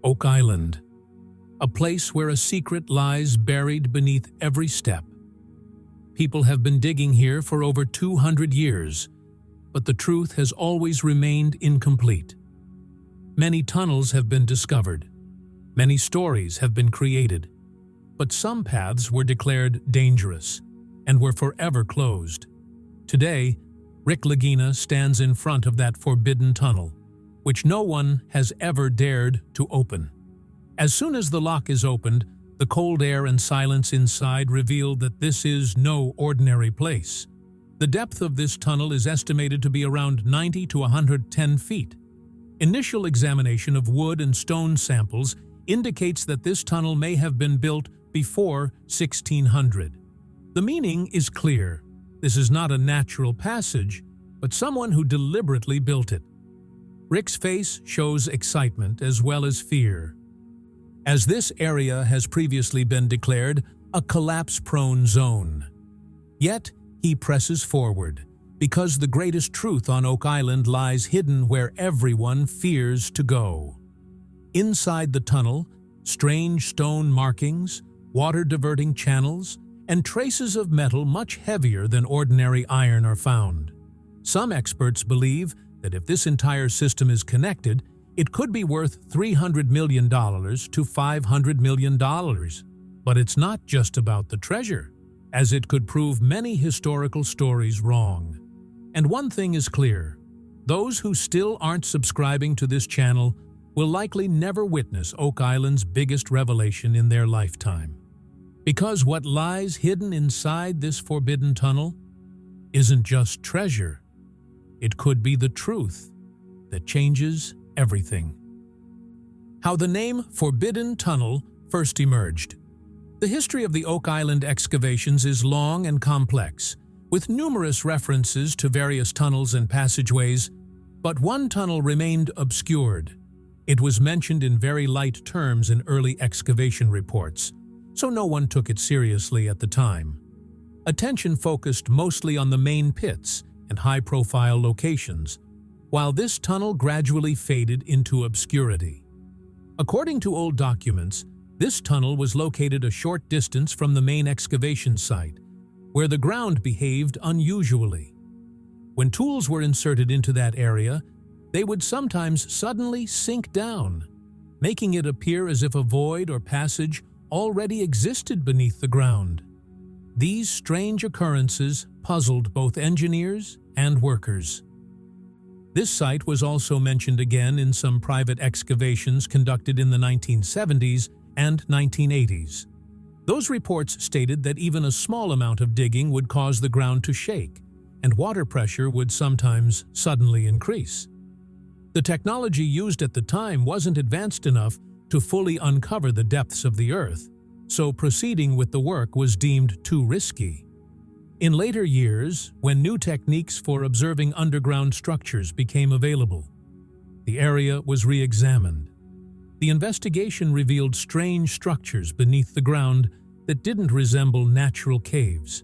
Oak Island, a place where a secret lies buried beneath every step. People have been digging here for over 200 years, but the truth has always remained incomplete. Many tunnels have been discovered. Many stories have been created, but some paths were declared dangerous and were forever closed. Today, Lagina stands in front of that forbidden tunnel, which no one has ever dared to open. As soon as the lock is opened, the cold air and silence inside reveal that this is no ordinary place. The depth of this tunnel is estimated to be around 90 to 110 feet. Initial examination of wood and stone samples indicates that this tunnel may have been built before 1600. The meaning is clear. This is not a natural passage, but someone who deliberately built it. Rick's face shows excitement as well as fear, as this area has previously been declared a collapse-prone zone. Yet, he presses forward, because the greatest truth on Oak Island lies hidden where everyone fears to go. Inside the tunnel, strange stone markings, water-diverting channels, and traces of metal much heavier than ordinary iron are found. Some experts believe that if this entire system is connected, it could be worth $300 million to $500 million. But it's not just about the treasure, as it could prove many historical stories wrong. And one thing is clear: those who still aren't subscribing to this channel will likely never witness Oak Island's biggest revelation in their lifetime. Because what lies hidden inside this forbidden tunnel isn't just treasure. It could be the truth that changes everything. How the name Forbidden Tunnel first emerged. The history of the Oak Island excavations is long and complex, with numerous references to various tunnels and passageways, but one tunnel remained obscured. It was mentioned in very light terms in early excavation reports, so no one took it seriously at the time. Attention focused mostly on the main pits and high-profile locations, while this tunnel gradually faded into obscurity. According to old documents, this tunnel was located a short distance from the main excavation site, where the ground behaved unusually. When tools were inserted into that area, they would sometimes suddenly sink down, making it appear as if a void or passage already existed beneath the ground. These strange occurrences puzzled both engineers and workers. This site was also mentioned again in some private excavations conducted in the 1970s and 1980s. Those reports stated that even a small amount of digging would cause the ground to shake, and water pressure would sometimes suddenly increase. The technology used at the time wasn't advanced enough to fully uncover the depths of the earth, so proceeding with the work was deemed too risky. In later years, when new techniques for observing underground structures became available, the area was re-examined. The investigation revealed strange structures beneath the ground that didn't resemble natural caves.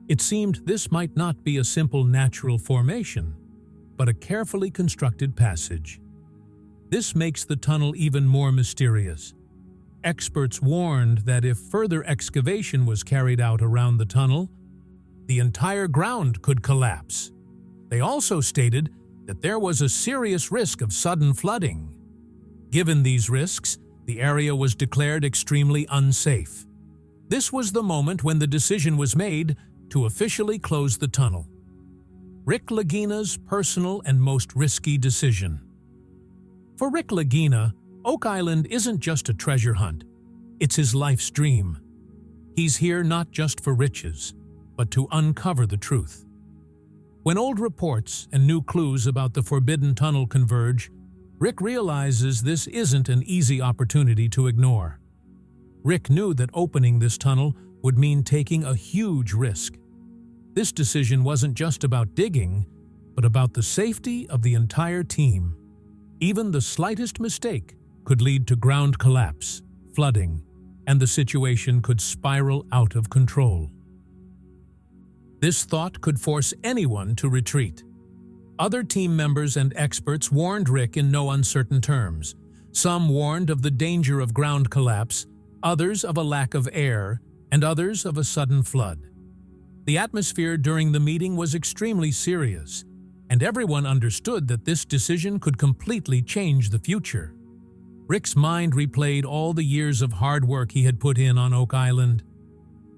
It seemed this might not be a simple natural formation, but a carefully constructed passage. This makes the tunnel even more mysterious. Experts warned that if further excavation was carried out around the tunnel, the entire ground could collapse. They also stated that there was a serious risk of sudden flooding. Given these risks, the area was declared extremely unsafe. This was the moment when the decision was made to officially close the tunnel. Lagina's personal and most risky decision. For Lagina, Oak Island isn't just a treasure hunt, it's his life's dream. He's here not just for riches, but to uncover the truth. When old reports and new clues about the forbidden tunnel converge, Rick realizes this isn't an easy opportunity to ignore. Rick knew that opening this tunnel would mean taking a huge risk. This decision wasn't just about digging, but about the safety of the entire team. Even the slightest mistake could lead to ground collapse, flooding, and the situation could spiral out of control. This thought could force anyone to retreat. Other team members and experts warned Rick in no uncertain terms. Some warned of the danger of ground collapse, others of a lack of air, and others of a sudden flood. The atmosphere during the meeting was extremely serious, and everyone understood that this decision could completely change the future. Rick's mind replayed all the years of hard work he had put in on Oak Island.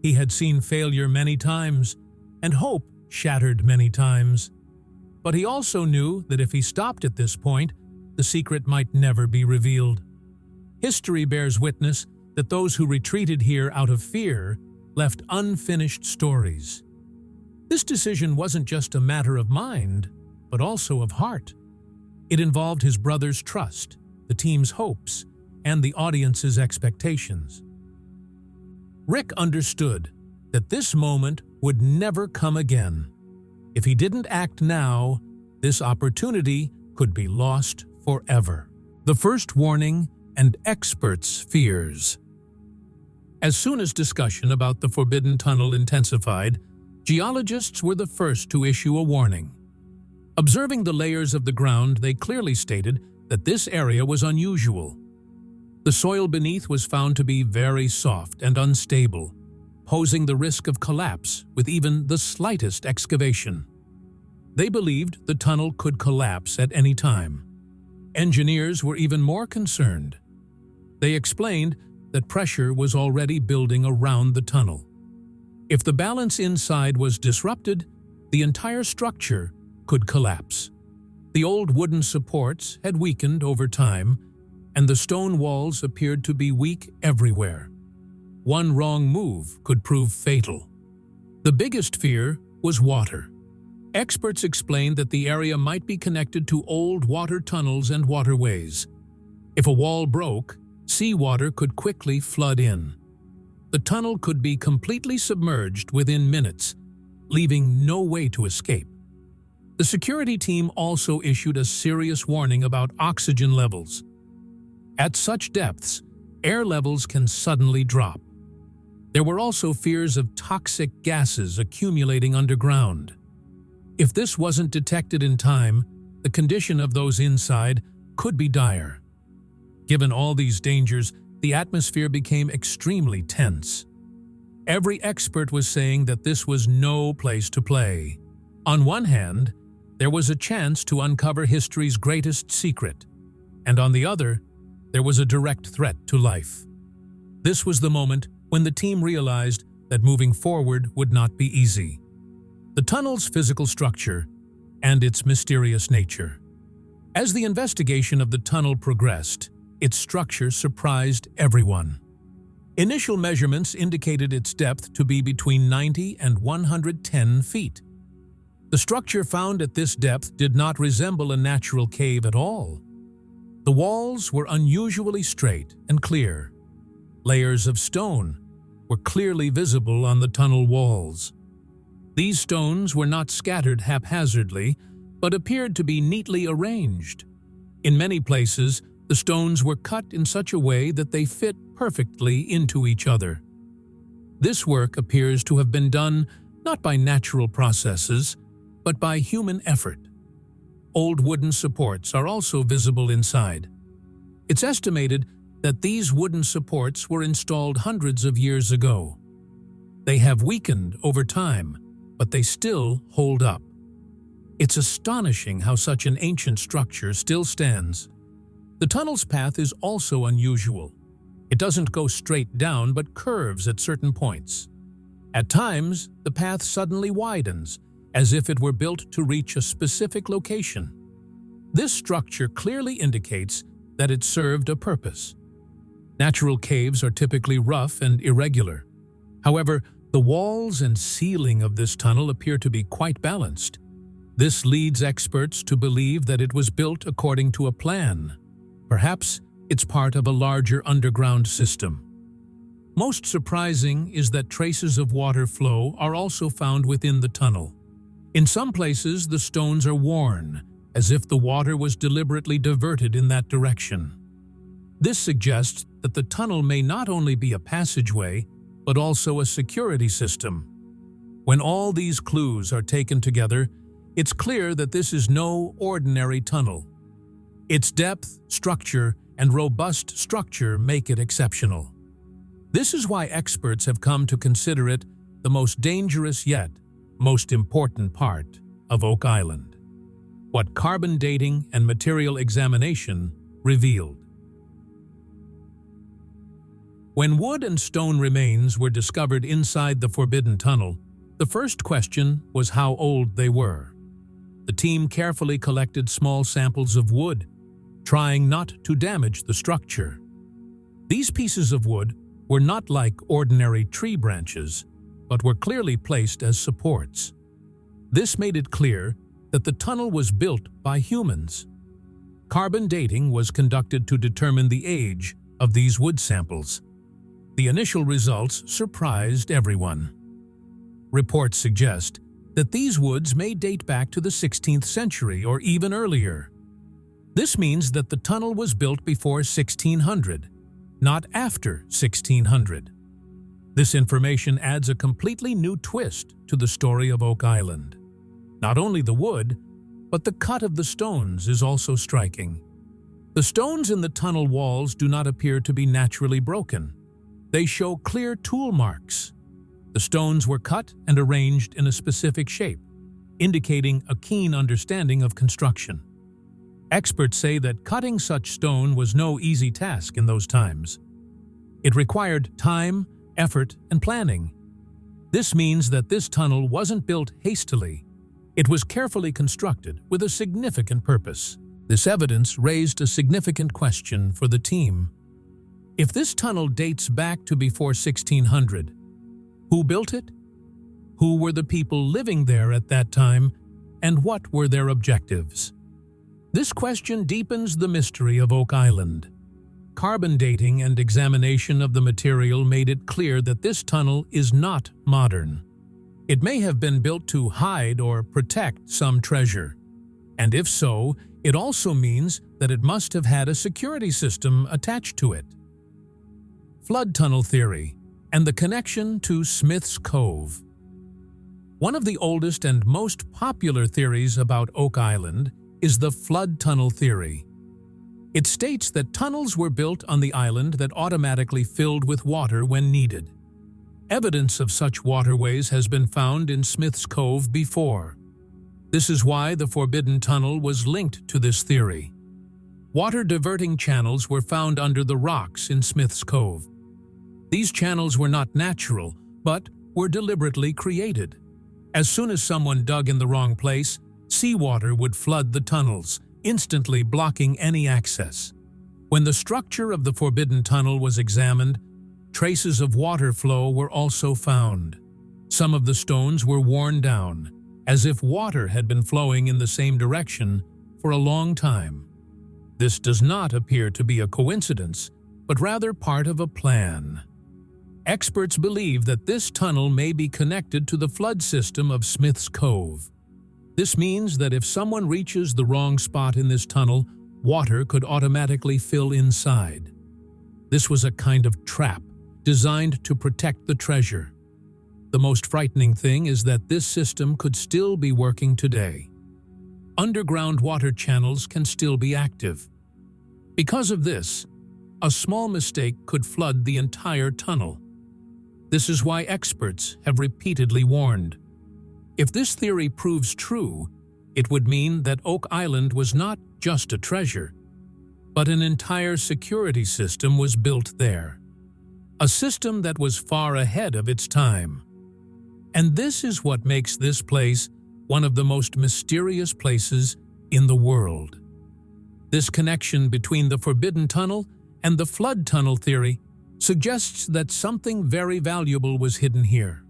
He had seen failure many times, and hope shattered many times. But he also knew that if he stopped at this point, the secret might never be revealed. History bears witness that those who retreated here out of fear left unfinished stories. This decision wasn't just a matter of mind, but also of heart. It involved his brother's trust, the team's hopes, and the audience's expectations. Rick understood that this moment would never come again. If he didn't act now, this opportunity could be lost forever. The first warning and experts' fears. As soon as discussion about the Forbidden Tunnel intensified, geologists were the first to issue a warning. Observing the layers of the ground, they clearly stated that this area was unusual. The soil beneath was found to be very soft and unstable, posing the risk of collapse with even the slightest excavation. They believed the tunnel could collapse at any time. Engineers were even more concerned. They explained that pressure was already building around the tunnel. If the balance inside was disrupted, the entire structure could collapse. The old wooden supports had weakened over time, and the stone walls appeared to be weak everywhere. One wrong move could prove fatal. The biggest fear was water. Experts explained that the area might be connected to old water tunnels and waterways. If a wall broke, seawater could quickly flood in. The tunnel could be completely submerged within minutes, leaving no way to escape. The security team also issued a serious warning about oxygen levels. At such depths, air levels can suddenly drop. There were also fears of toxic gases accumulating underground. If this wasn't detected in time, the condition of those inside could be dire. Given all these dangers, the atmosphere became extremely tense. Every expert was saying that this was no place to play. On one hand, there was a chance to uncover history's greatest secret, and on the other, there was a direct threat to life. This was the moment when the team realized that moving forward would not be easy. The tunnel's physical structure and its mysterious nature. As the investigation of the tunnel progressed, its structure surprised everyone. Initial measurements indicated its depth to be between 90 and 110 feet. The structure found at this depth did not resemble a natural cave at all. The walls were unusually straight and clear. Layers of stone were clearly visible on the tunnel walls. These stones were not scattered haphazardly, but appeared to be neatly arranged. In many places, the stones were cut in such a way that they fit perfectly into each other. This work appears to have been done not by natural processes, but by human effort. Old wooden supports are also visible inside. It's estimated that these wooden supports were installed hundreds of years ago. They have weakened over time, but they still hold up. It's astonishing how such an ancient structure still stands. The tunnel's path is also unusual. It doesn't go straight down but curves at certain points. At times, the path suddenly widens, as if it were built to reach a specific location. This structure clearly indicates that it served a purpose. Natural caves are typically rough and irregular. However, the walls and ceiling of this tunnel appear to be quite balanced. This leads experts to believe that it was built according to a plan. Perhaps it's part of a larger underground system. Most surprising is that traces of water flow are also found within the tunnel. In some places, the stones are worn, as if the water was deliberately diverted in that direction. This suggests that the tunnel may not only be a passageway, but also a security system. When all these clues are taken together, it's clear that this is no ordinary tunnel. Its depth, structure, and robust structure make it exceptional. This is why experts have come to consider it the most dangerous yet most important part of Oak Island. What carbon dating and material examination revealed. When wood and stone remains were discovered inside the Forbidden Tunnel, the first question was how old they were. The team carefully collected small samples of wood, trying not to damage the structure. These pieces of wood were not like ordinary tree branches, but were clearly placed as supports. This made it clear that the tunnel was built by humans. Carbon dating was conducted to determine the age of these wood samples. The initial results surprised everyone. Reports suggest that these woods may date back to the 16th century or even earlier. This means that the tunnel was built before 1600, not after 1600. This information adds a completely new twist to the story of Oak Island. Not only the wood, but the cut of the stones is also striking. The stones in the tunnel walls do not appear to be naturally broken. They show clear tool marks. The stones were cut and arranged in a specific shape, indicating a keen understanding of construction. Experts say that cutting such stone was no easy task in those times. It required time, effort, and planning. This means that this tunnel wasn't built hastily. It was carefully constructed with a significant purpose. This evidence raised a significant question for the team. If this tunnel dates back to before 1600, who built it? Who were the people living there at that time, and what were their objectives? This question deepens the mystery of Oak Island. Carbon dating and examination of the material made it clear that this tunnel is not modern. It may have been built to hide or protect some treasure. And if so, it also means that it must have had a security system attached to it. Flood tunnel theory and the connection to Smith's Cove. One of the oldest and most popular theories about Oak Island is the flood tunnel theory. It states that tunnels were built on the island that automatically filled with water when needed. Evidence of such waterways has been found in Smith's Cove before. This is why the Forbidden Tunnel was linked to this theory. Water diverting channels were found under the rocks in Smith's Cove. These channels were not natural, but were deliberately created. As soon as someone dug in the wrong place, seawater would flood the tunnels, instantly blocking any access. When the structure of the Forbidden Tunnel was examined, traces of water flow were also found. Some of the stones were worn down, as if water had been flowing in the same direction for a long time. This does not appear to be a coincidence, but rather part of a plan. Experts believe that this tunnel may be connected to the flood system of Smith's Cove. This means that if someone reaches the wrong spot in this tunnel, water could automatically fill inside. This was a kind of trap designed to protect the treasure. The most frightening thing is that this system could still be working today. Underground water channels can still be active. Because of this, a small mistake could flood the entire tunnel. This is why experts have repeatedly warned. If this theory proves true, it would mean that Oak Island was not just a treasure, but an entire security system was built there. A system that was far ahead of its time. And this is what makes this place one of the most mysterious places in the world. This connection between the Forbidden Tunnel and the flood tunnel theory suggests that something very valuable was hidden here.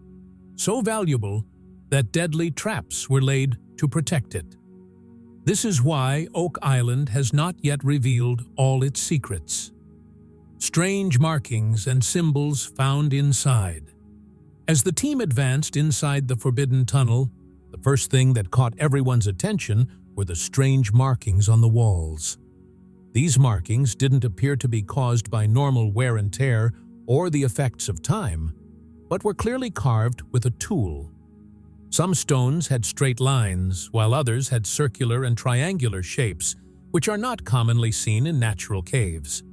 So valuable that deadly traps were laid to protect it. This is why Oak Island has not yet revealed all its secrets. Strange markings and symbols found inside. As the team advanced inside the Forbidden Tunnel, the first thing that caught everyone's attention were the strange markings on the walls. These markings didn't appear to be caused by normal wear and tear or the effects of time, but were clearly carved with a tool. Some stones had straight lines, while others had circular and triangular shapes, which are not commonly seen in natural caves.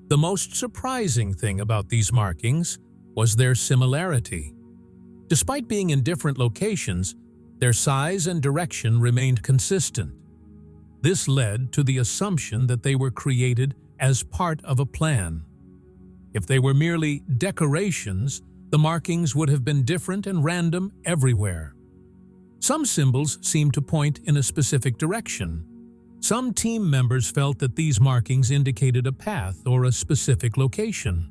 The most surprising thing about these markings was their similarity. Despite being in different locations, their size and direction remained consistent. This led to the assumption that they were created as part of a plan. If they were merely decorations, the markings would have been different and random everywhere. Some symbols seemed to point in a specific direction. Some team members felt that these markings indicated a path or a specific location.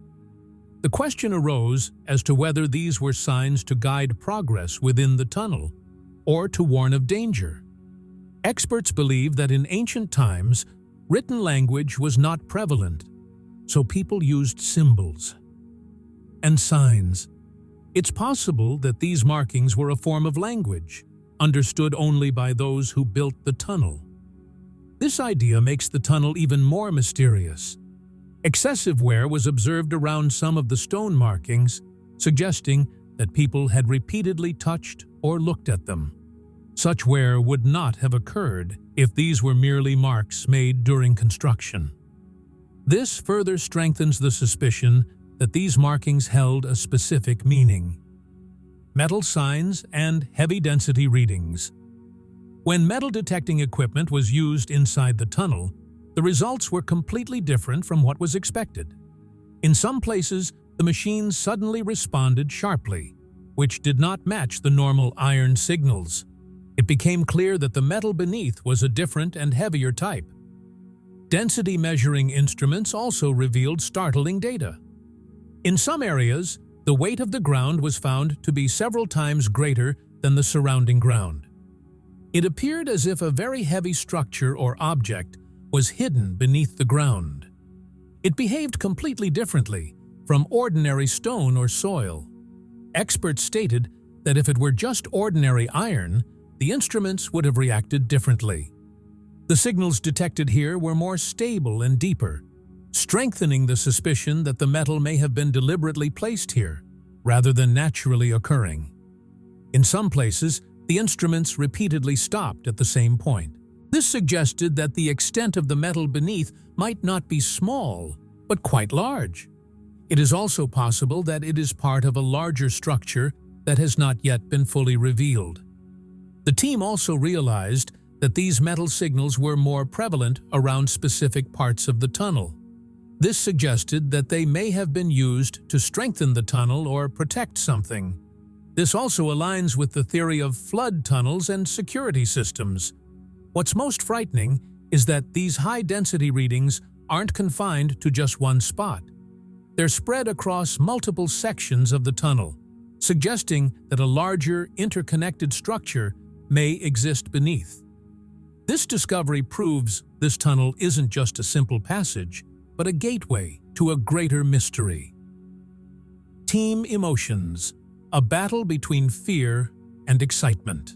The question arose as to whether these were signs to guide progress within the tunnel or to warn of danger. Experts believe that in ancient times, written language was not prevalent, so people used symbols and signs. It's possible that these markings were a form of language, understood only by those who built the tunnel. This idea makes the tunnel even more mysterious. Excessive wear was observed around some of the stone markings, suggesting that people had repeatedly touched or looked at them. Such wear would not have occurred if these were merely marks made during construction. This further strengthens the suspicion that these markings held a specific meaning. Metal signs and heavy-density readings. When metal detecting equipment was used inside the tunnel, the results were completely different from what was expected. In some places, the machines suddenly responded sharply, which did not match the normal iron signals. It became clear that the metal beneath was a different and heavier type. Density measuring instruments also revealed startling data. In some areas, the weight of the ground was found to be several times greater than the surrounding ground. It appeared as if a very heavy structure or object was hidden beneath the ground. It behaved completely differently from ordinary stone or soil. Experts stated that if it were just ordinary iron, the instruments would have reacted differently. The signals detected here were more stable and deeper, strengthening the suspicion that the metal may have been deliberately placed here, rather than naturally occurring. In some places, the instruments repeatedly stopped at the same point. This suggested that the extent of the metal beneath might not be small, but quite large. It is also possible that it is part of a larger structure that has not yet been fully revealed. The team also realized that these metal signals were more prevalent around specific parts of the tunnel. This suggested that they may have been used to strengthen the tunnel or protect something. This also aligns with the theory of flood tunnels and security systems. What's most frightening is that these high-density readings aren't confined to just one spot. They're spread across multiple sections of the tunnel, suggesting that a larger, interconnected structure may exist beneath. This discovery proves this tunnel isn't just a simple passage, but a gateway to a greater mystery. Team emotions, a battle between fear and excitement.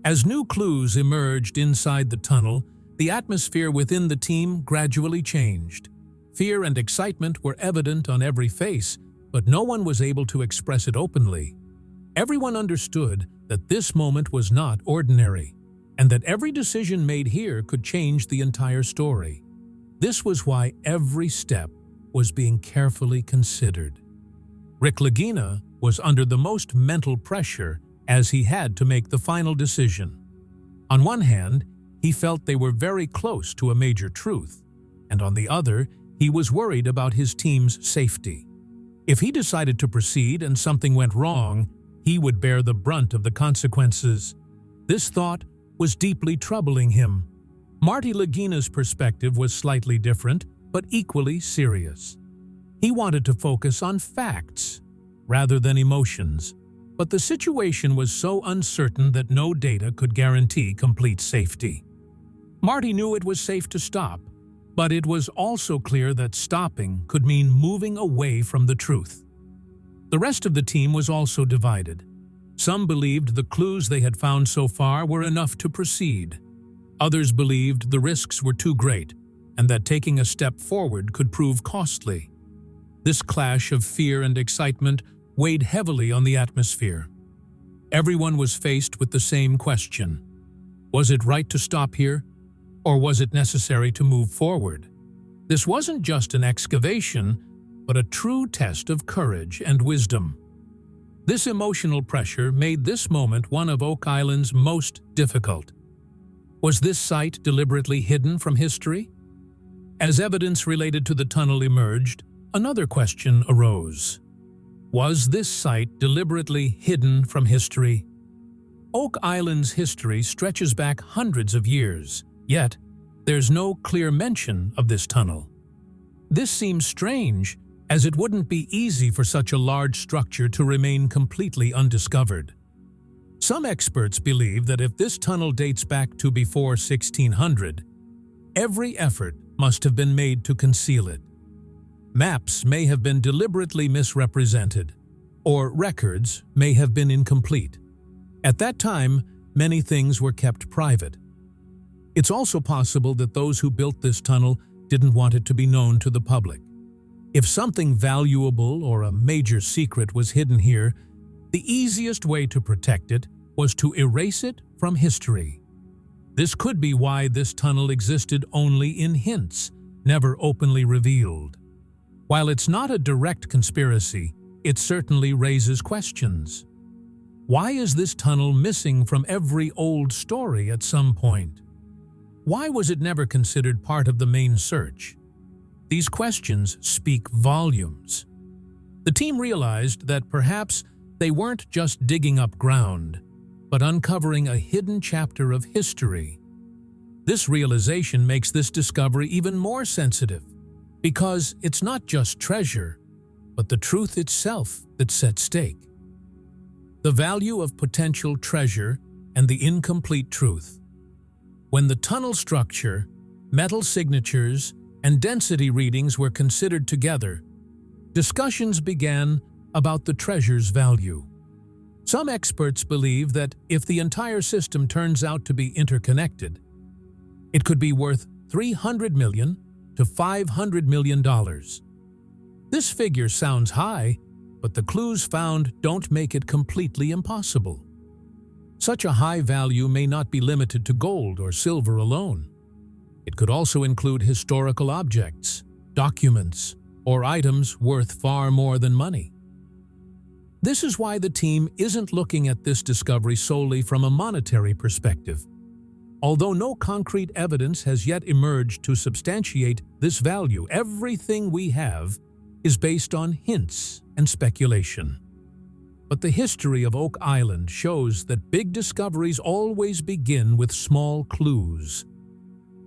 As new clues emerged inside the tunnel, the atmosphere within the team gradually changed. Fear and excitement were evident on every face, but no one was able to express it openly. Everyone understood that this moment was not ordinary, and that every decision made here could change the entire story. This was why every step was being carefully considered. Lagina was under the most mental pressure as he had to make the final decision. On one hand, he felt they were very close to a major truth, and on the other, he was worried about his team's safety. If he decided to proceed and something went wrong, he would bear the brunt of the consequences. This thought was deeply troubling him. Lagina's perspective was slightly different, but equally serious. He wanted to focus on facts rather than emotions, but the situation was so uncertain that no data could guarantee complete safety. Marty knew it was safe to stop, but it was also clear that stopping could mean moving away from the truth. The rest of the team was also divided. Some believed the clues they had found so far were enough to proceed. Others believed the risks were too great and that taking a step forward could prove costly. This clash of fear and excitement weighed heavily on the atmosphere. Everyone was faced with the same question. Was it right to stop here? Or was it necessary to move forward? This wasn't just an excavation, but a true test of courage and wisdom. This emotional pressure made this moment one of Oak Island's most difficult. Was this site deliberately hidden from history? As evidence related to the tunnel emerged, another question arose. Was this site deliberately hidden from history? Oak Island's history stretches back hundreds of years, yet there's no clear mention of this tunnel. This seems strange, as it wouldn't be easy for such a large structure to remain completely undiscovered. Some experts believe that if this tunnel dates back to before 1600, every effort must have been made to conceal it. Maps may have been deliberately misrepresented, or records may have been incomplete. At that time, many things were kept private. It's also possible that those who built this tunnel didn't want it to be known to the public. If something valuable or a major secret was hidden here, the easiest way to protect it was to erase it from history. This could be why this tunnel existed only in hints, never openly revealed. While it's not a direct conspiracy, it certainly raises questions. Why is this tunnel missing from every old story at some point? Why was it never considered part of the main search? These questions speak volumes. The team realized that perhaps they weren't just digging up ground, but uncovering a hidden chapter of history. This realization makes this discovery even more sensitive, because it's not just treasure, but the truth itself that's at stake. The value of potential treasure and the incomplete truth. When the tunnel structure, metal signatures, and density readings were considered together, discussions began about the treasure's value. Some experts believe that if the entire system turns out to be interconnected, it could be worth $300 million to $500 million. This figure sounds high, but the clues found don't make it completely impossible. Such a high value may not be limited to gold or silver alone. It could also include historical objects, documents, or items worth far more than money. This is why the team isn't looking at this discovery solely from a monetary perspective. Although no concrete evidence has yet emerged to substantiate this value, everything we have is based on hints and speculation. But the history of Oak Island shows that big discoveries always begin with small clues.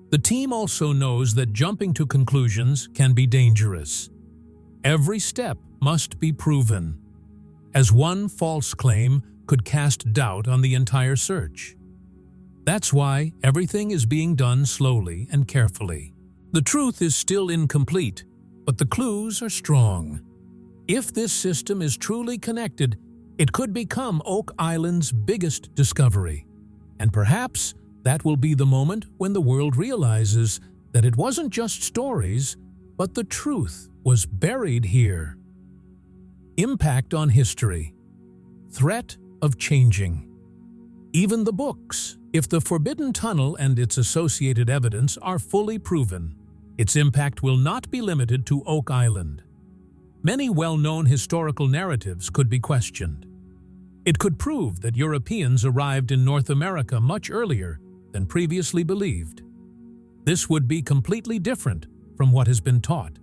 The team also knows that jumping to conclusions can be dangerous. Every step must be proven, as one false claim could cast doubt on the entire search. That's why everything is being done slowly and carefully. The truth is still incomplete, but the clues are strong. If this system is truly connected, it could become Oak Island's biggest discovery. And perhaps that will be the moment when the world realizes that it wasn't just stories, but the truth was buried here. Impact on history. Threat of changing. Even the books. If the Forbidden Tunnel and its associated evidence are fully proven, its impact will not be limited to Oak Island. Many well-known historical narratives could be questioned. It could prove that Europeans arrived in North America much earlier than previously believed. This would be completely different from what has been taught.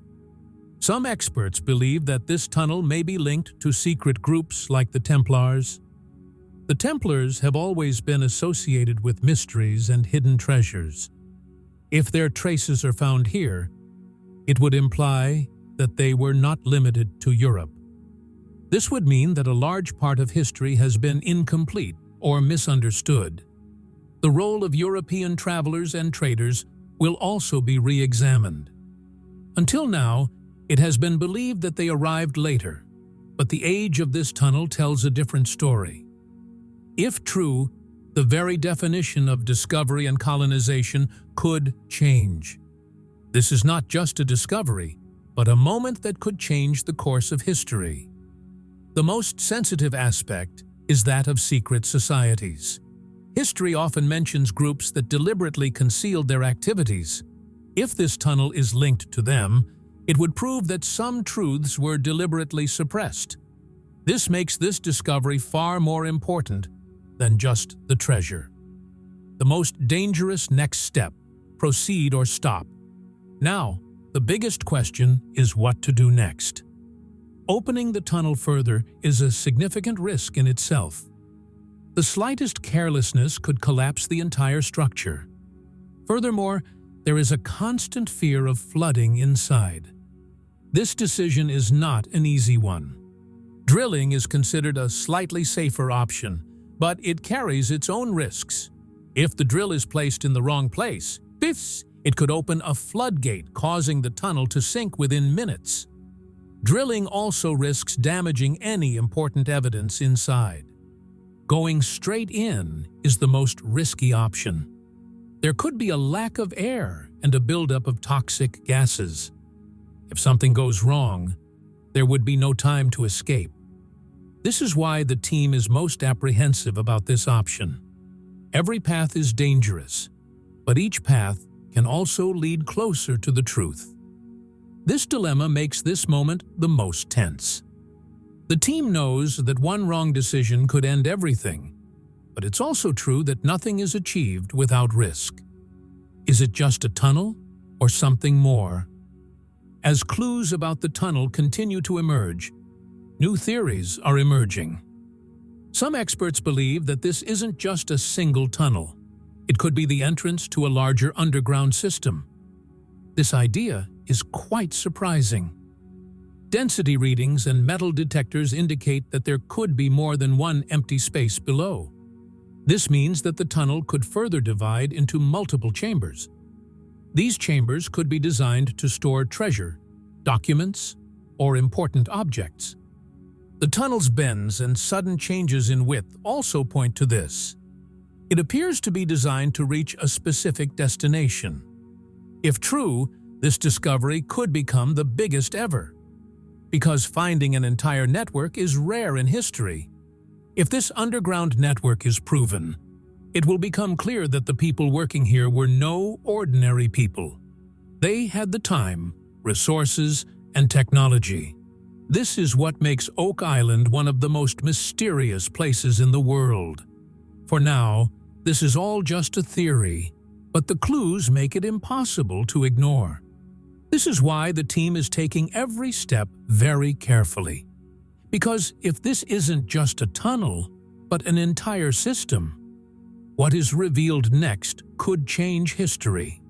Some experts believe that this tunnel may be linked to secret groups like the Templars. The Templars have always been associated with mysteries and hidden treasures. If their traces are found here, it would imply that they were not limited to Europe. This would mean that a large part of history has been incomplete or misunderstood. The role of European travelers and traders will also be re-examined. Until now, it has been believed that they arrived later, but the age of this tunnel tells a different story. If true, the very definition of discovery and colonization could change. This is not just a discovery, but a moment that could change the course of history. The most sensitive aspect is that of secret societies. History often mentions groups that deliberately concealed their activities. If this tunnel is linked to them, it would prove that some truths were deliberately suppressed. This makes this discovery far more important than just the treasure. The most dangerous next step: proceed or stop. Now, the biggest question is what to do next. Opening the tunnel further is a significant risk in itself. The slightest carelessness could collapse the entire structure. Furthermore, there is a constant fear of flooding inside. This decision is not an easy one. Drilling is considered a slightly safer option, but it carries its own risks. If the drill is placed in the wrong place, it could open a floodgate, causing the tunnel to sink within minutes. Drilling also risks damaging any important evidence inside. Going straight in is the most risky option. There could be a lack of air and a buildup of toxic gases. If something goes wrong, there would be no time to escape. This is why the team is most apprehensive about this option. Every path is dangerous, but each path can also lead closer to the truth. This dilemma makes this moment the most tense. The team knows that one wrong decision could end everything, but it's also true that nothing is achieved without risk. Is it just a tunnel or something more? As clues about the tunnel continue to emerge, new theories are emerging. Some experts believe that this isn't just a single tunnel. It could be the entrance to a larger underground system. This idea is quite surprising. Density readings and metal detectors indicate that there could be more than one empty space below. This means that the tunnel could further divide into multiple chambers. These chambers could be designed to store treasure, documents, or important objects. The tunnel's bends and sudden changes in width also point to this. It appears to be designed to reach a specific destination. If true, this discovery could become the biggest ever, because finding an entire network is rare in history. If this underground network is proven, it will become clear that the people working here were no ordinary people. They had the time, resources, and technology. This is what makes Oak Island one of the most mysterious places in the world. For now, this is all just a theory, but the clues make it impossible to ignore. This is why the team is taking every step very carefully. Because if this isn't just a tunnel, but an entire system, what is revealed next could change history.